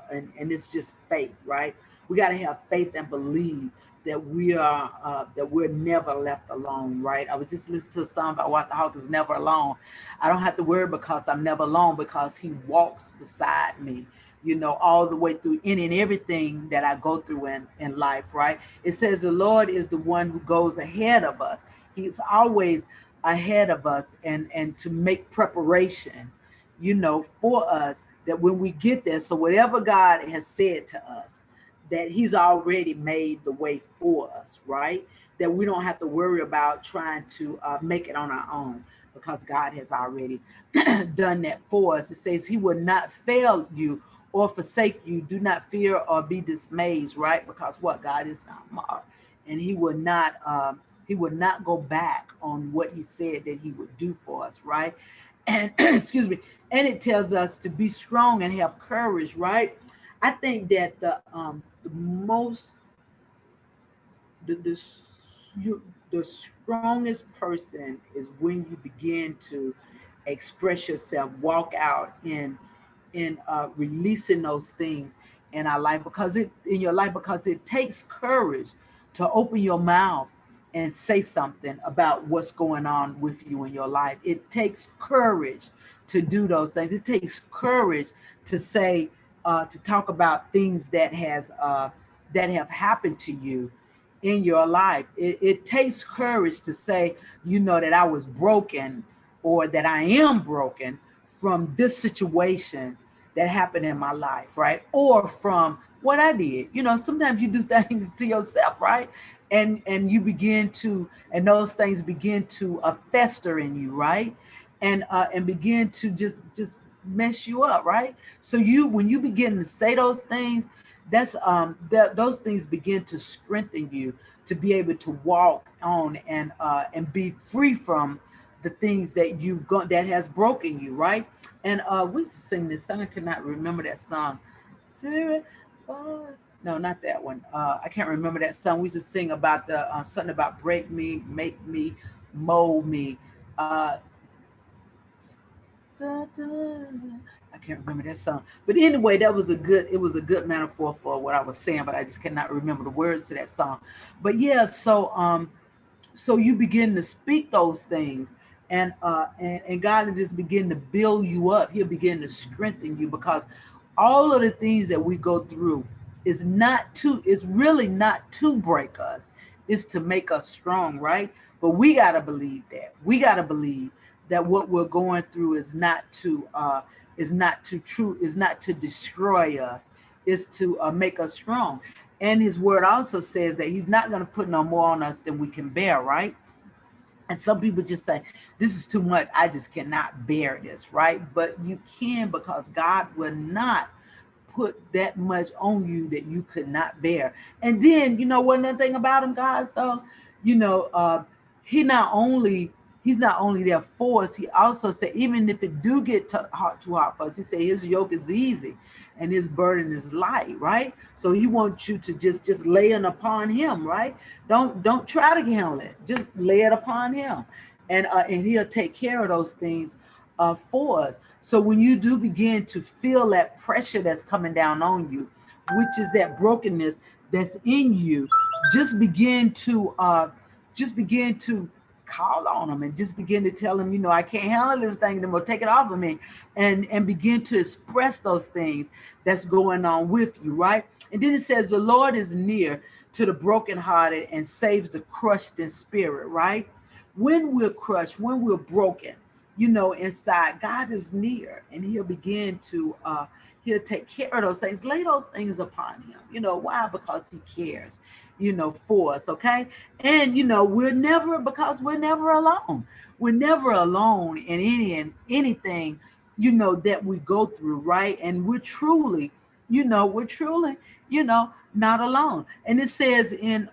And it's just faith, right? We got to have faith and believe that we're never left alone, right? I was just listening to a song about Walter Hawkins, "Never Alone." I don't have to worry because I'm never alone, because He walks beside me, you know, all the way through any and everything that I go through in life, right? It says the Lord is the one who goes ahead of us. He's always ahead of us, and to make preparation, you know, for us, that when we get there, so whatever God has said to us, that He's already made the way for us, right? That we don't have to worry about trying to make it on our own, because God has already done that for us. It says He will not fail you or forsake you. Do not fear or be dismayed, right? Because what? God is not mocked, and He would not go back on what He said that He would do for us, right? And excuse me, and it tells us to be strong and have courage, right? I think that the most the you the strongest person is when you begin to express yourself, walk out in releasing those things in our life, because it in your life, because it takes courage to open your mouth and say something about what's going on with you in your life. It takes courage to do those things. It takes courage to say, to talk about things that have happened to you in your life. It takes courage to say, you know, that I was broken, or that I am broken from this situation that happened in my life, right? Or from what I did. You know, sometimes you do things to yourself, right? And you begin to, and those things begin to fester in you, right? And begin to just mess you up, right? So when you begin to say those things, that's those things begin to strengthen you to be able to walk on and be free from the things that you've gone that has broken you, right? And we used to sing this song. I cannot remember that song. Spirit, no, not that one. I can't remember that song. We used to sing about the something about break me, make me, mold me. Uh, Da, da, I can't remember that song. But anyway, it was a good metaphor for what I was saying, but I just cannot remember the words to that song. But yeah, so you begin to speak those things, and God will just begin to build you up. He'll begin to strengthen you, because all of the things that we go through is really not to break us. It's to make us strong, right? But we gotta believe that. We gotta believe that what we're going through is not to destroy us. Is to make us strong. And his word also says that he's not going to put no more on us than we can bear, right? And some people just say, this is too much. I just cannot bear this, right? But you can, because God will not put that much on you that you could not bear. And then, one other thing about him, guys, though, you know, uh, he not only he's not only there for us, he also said, even if it do get too hard for us, he said his yoke is easy and his burden is light, right? So he wants you to just lay it upon him, right? Don't try to handle it. Just lay it upon him, and he'll take care of those things for us. So when you do begin to feel that pressure that's coming down on you, which is that brokenness that's in you, just begin to just begin to call on him and just begin to tell him, I can't handle this thing anymore. Take it off of me, and begin to express those things that's going on with you, right? And then it says, the Lord is near to the brokenhearted and saves the crushed in spirit, right? When we're crushed, when we're broken, inside, God is near, and he'll take care of those things. Lay those things upon him. Why? Because he cares, for us. Okay. And we're never alone. We're never alone in anything, that we go through, right? And we're truly, not alone. And it says in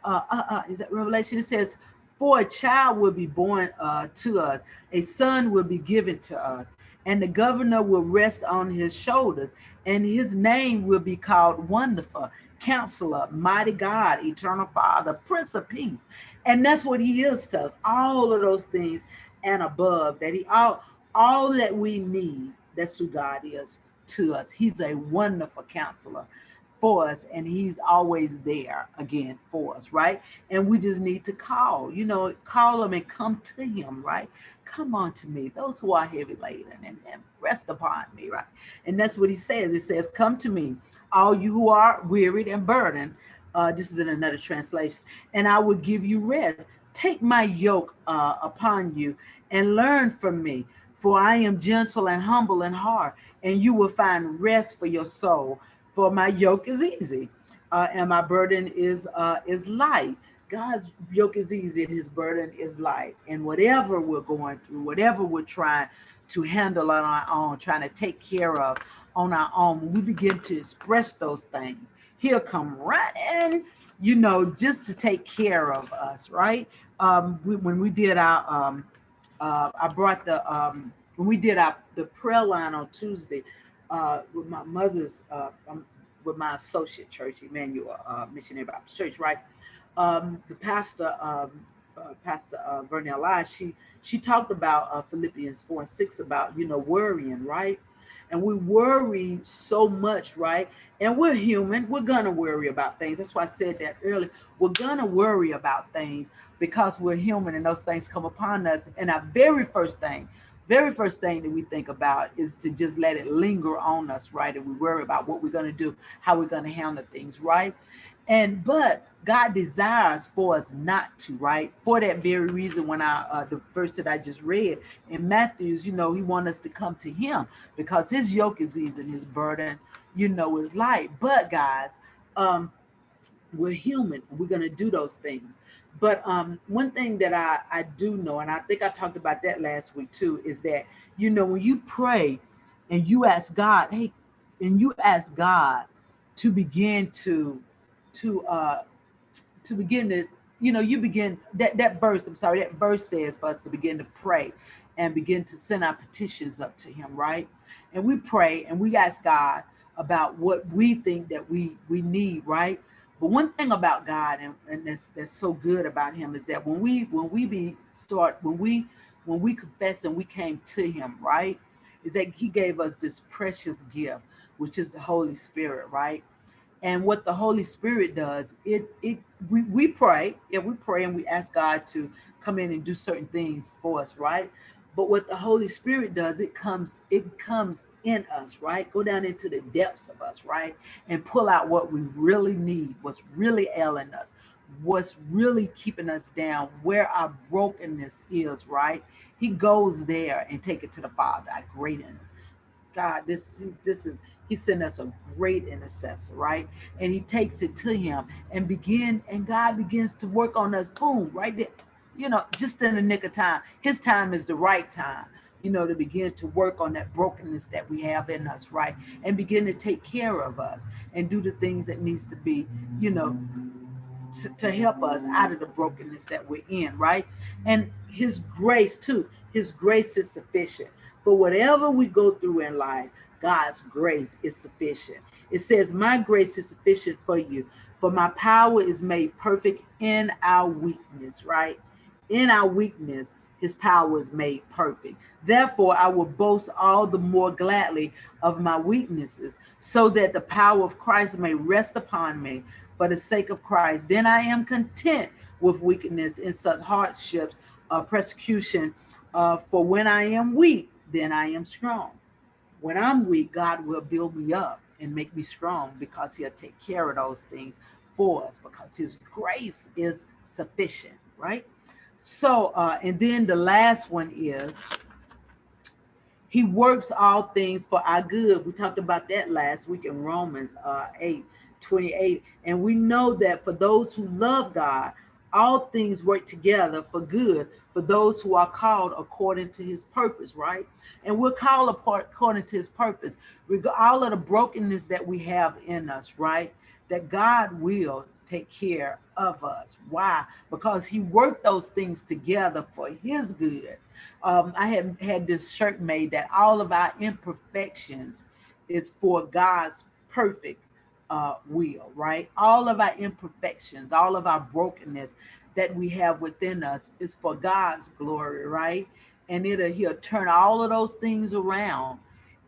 is that Revelation? It says, for a child will be born to us, a son will be given to us, and the governor will rest on his shoulders, and his name will be called Wonderful, Counselor, Mighty God, Eternal Father, Prince of Peace. And that's what he is to us. All of those things and above, that all that we need, that's who God is to us. He's a wonderful counselor for us, and he's always there again for us, right? And we just need to call him and come to him, right? Come on to me, those who are heavy laden, and rest upon me, right? And that's what he says. It says, come to me, all you who are wearied and burdened. This is in another translation. And I will give you rest. Take my yoke upon you and learn from me, for I am gentle and humble in heart, and you will find rest for your soul. For my yoke is easy, and my burden is light. God's yoke is easy and his burden is light. And whatever we're going through, whatever we're trying to handle on our own, trying to take care of on our own, when we begin to express those things, he'll come right in, just to take care of us, right? When we did I brought when we did the prayer line on Tuesday, with my mother's, with my associate church, Emmanuel Missionary Baptist Church, right? The pastor, Pastor Vernell Lai, she talked about Philippians 4:6 about worrying, right? And we worry so much, right? And we're human. We're gonna worry about things. That's why I said that earlier. We're gonna worry about things because we're human, and those things come upon us. And our very first thing that we think about is to just let it linger on us, right? And we worry about what we're gonna do, how we're gonna handle things, right? But God desires for us not to, right? For that very reason, when the verse that I just read in Matthew's, he wants us to come to him, because his yoke is easy and his burden, is light. But guys, we're human. We're gonna do those things. But one thing that I do know, and I think I talked about that last week too, is that when you pray, and you ask God, hey, and you ask God to begin to uh to begin to, you begin that verse, I'm sorry, that verse says for us to begin to pray and begin to send our petitions up to him, right? And we pray and we ask God about what we think that we need, right? But one thing about God, and that's so good about him, is that when we confess and we came to him, right, is that he gave us this precious gift, which is the Holy Spirit, right? And what the Holy Spirit does, we pray, yeah, we pray and we ask God to come in and do certain things for us, right? But what the Holy Spirit does, it comes in us, right? Go down into the depths of us, right? And pull out what we really need, what's really ailing us, what's really keeping us down, where our brokenness is, right? He goes there and take it to the Father, our great and God, this is he sent us a great intercessor, right? And he takes it to him and God begins to work on us, boom, right there, just in the nick of time. His time is the right time, to begin to work on that brokenness that we have in us, right? And begin to take care of us and do the things that needs to be, you know, to help us out of the brokenness that we're in, right? And his grace too. His grace is sufficient for whatever we go through in life. God's grace is sufficient. It says, my grace is sufficient for you, for my power is made perfect in our weakness, right? In our weakness, his power is made perfect. Therefore, I will boast all the more gladly of my weaknesses, so that the power of Christ may rest upon me. For the sake of Christ, then I am content with weakness in such hardships, persecution. For when I am weak, then I am strong. When I'm weak, God will build me up and make me strong, because he'll take care of those things for us, because his grace is sufficient, right? So, and then the last one is, he works all things for our good. We talked about that last week in Romans 8:28. And we know that for those who love God, all things work together for good for those who are called according to his purpose, right? And we're called apart according to his purpose. All of the brokenness that we have in us, right? That God will take care of us. Why? Because he worked those things together for his good. I had this shirt made that all of our imperfections is for God's perfect will, right? All of our imperfections, all of our brokenness that we have within us is for God's glory, right? And he'll turn all of those things around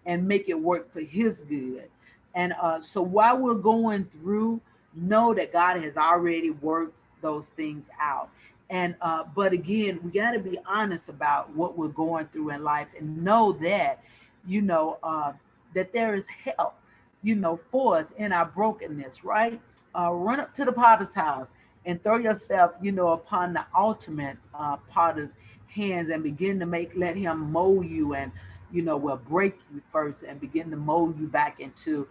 and make it work for his good. And so while we're going through, know that God has already worked those things out. And but again, we got to be honest about what we're going through in life and know that, you know, that there is help, for us in our brokenness, right? Run up to the potter's house and throw yourself, upon the ultimate potter's hands and begin to let him mold you and, will break you first and begin to mold you back into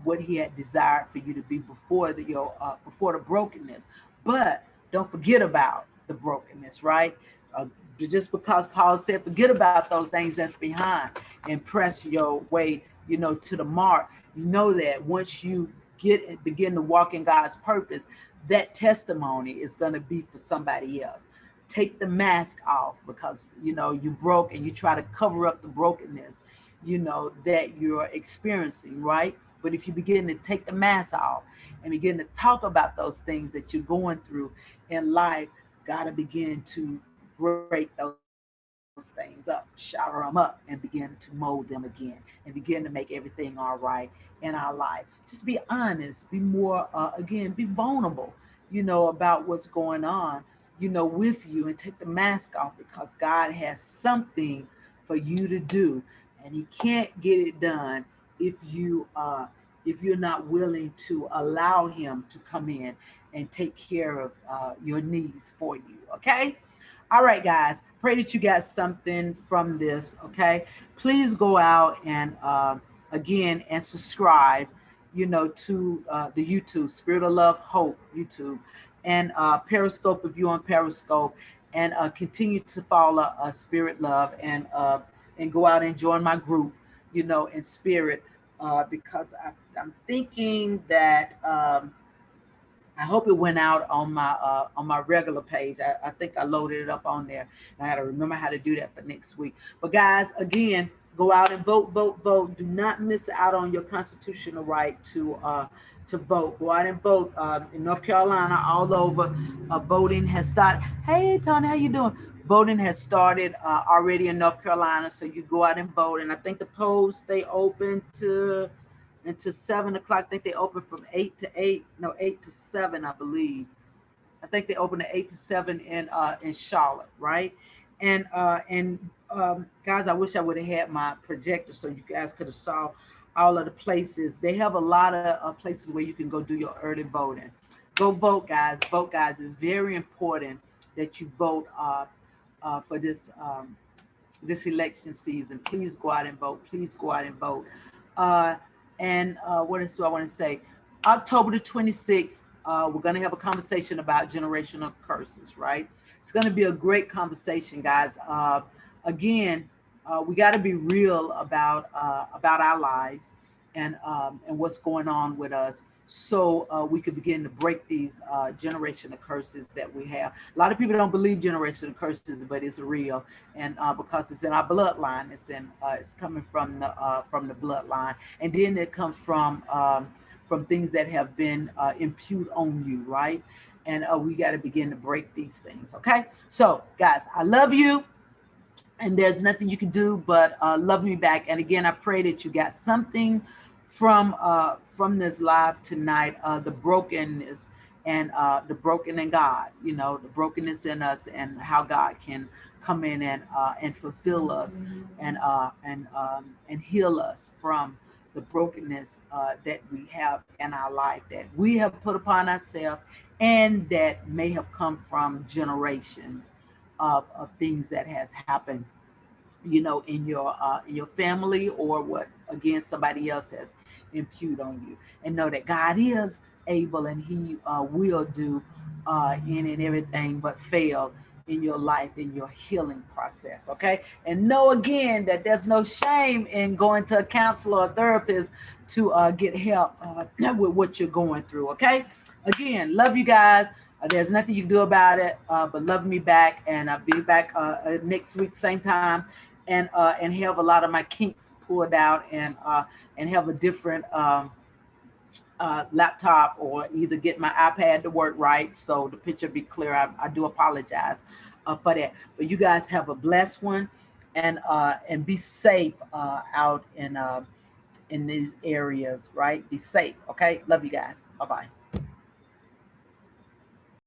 what he had desired for you to be before the brokenness. But don't forget about the brokenness, right? Uh, just because Paul said, forget about those things that's behind and press your way, to the mark. You know that once you begin to walk in God's purpose, that testimony is going to be for somebody else. Take the mask off, because you broke and you try to cover up the brokenness, that you're experiencing, right? But if you begin to take the mask off and begin to talk about those things that you're going through in life, gotta begin to break those things up, shower them up, and begin to mold them again and begin to make everything all right in our life. Just be honest, be more, again, be vulnerable, about what's going on, with you, and take the mask off, because God has something for you to do, and he can't get it done if you're not willing to allow him to come in and take care of your needs for you. Okay. All right, guys. Pray that you got something from this. Okay. Please go out and again and subscribe, to the YouTube Spirit of Love Hope YouTube, and Periscope if you're on Periscope, and continue to follow Spirit Love, and go out and join my group you know, in spirit, because I'm thinking that I hope it went out on my regular page. I think I loaded it up on there. And I got to remember how to do that for next week. But guys, again, go out and vote, vote, vote. Do not miss out on your constitutional right to vote. Go out and vote. In North Carolina, all over, voting has started. Hey, Tony, how you doing? Voting has started already in North Carolina, so you go out and vote. And I think the polls stay open to until 7 o'clock. I think they open from 8 to 8, no, 8 to 7, I believe. I think they open at 8 to 7 in Charlotte, right? And guys, I wish I would have had my projector so you guys could have saw all of the places. They have a lot of places where you can go do your early voting. Go vote, guys. Vote, guys. It's very important that you vote for this election season. Please go out and vote. Please go out and vote. Uh, and what else do I want to say? October the 26th, we're going to have a conversation about generational curses, right? It's going to be a great conversation, guys. Again, we got to be real about our lives and what's going on with us, so we could begin to break these generational curses that we have. A lot of people don't believe generational curses, but it's real, and because it's in our bloodline, it's coming from the bloodline, and then it comes from things that have been imputed on you, right? And we got to begin to break these things. Okay, so guys, I love you, and there's nothing you can do but love me back. And again, I pray that you got something from this live tonight, the brokenness and the broken in God, you know, the brokenness in us, and how God can come in and fulfill us and heal us from the brokenness that we have in our life, that we have put upon ourselves, and that may have come from generation of things that has happened, you know, in your family, or what again somebody else has imputed on you. And know that God is able, and He will do in and everything but fail in your life, in your healing process. Okay, and know again that there's no shame in going to a counselor or therapist to get help with what you're going through. Okay, again, love you guys. There's nothing you can do about it, but love me back, and I'll be back next week, same time, and have a lot of my kinks pulled out, and have a different laptop, or either get my iPad to work right so the picture be clear. I do apologize for that, but you guys have a blessed one, and be safe out in these areas, right? Be safe. Okay, love you guys. Bye bye.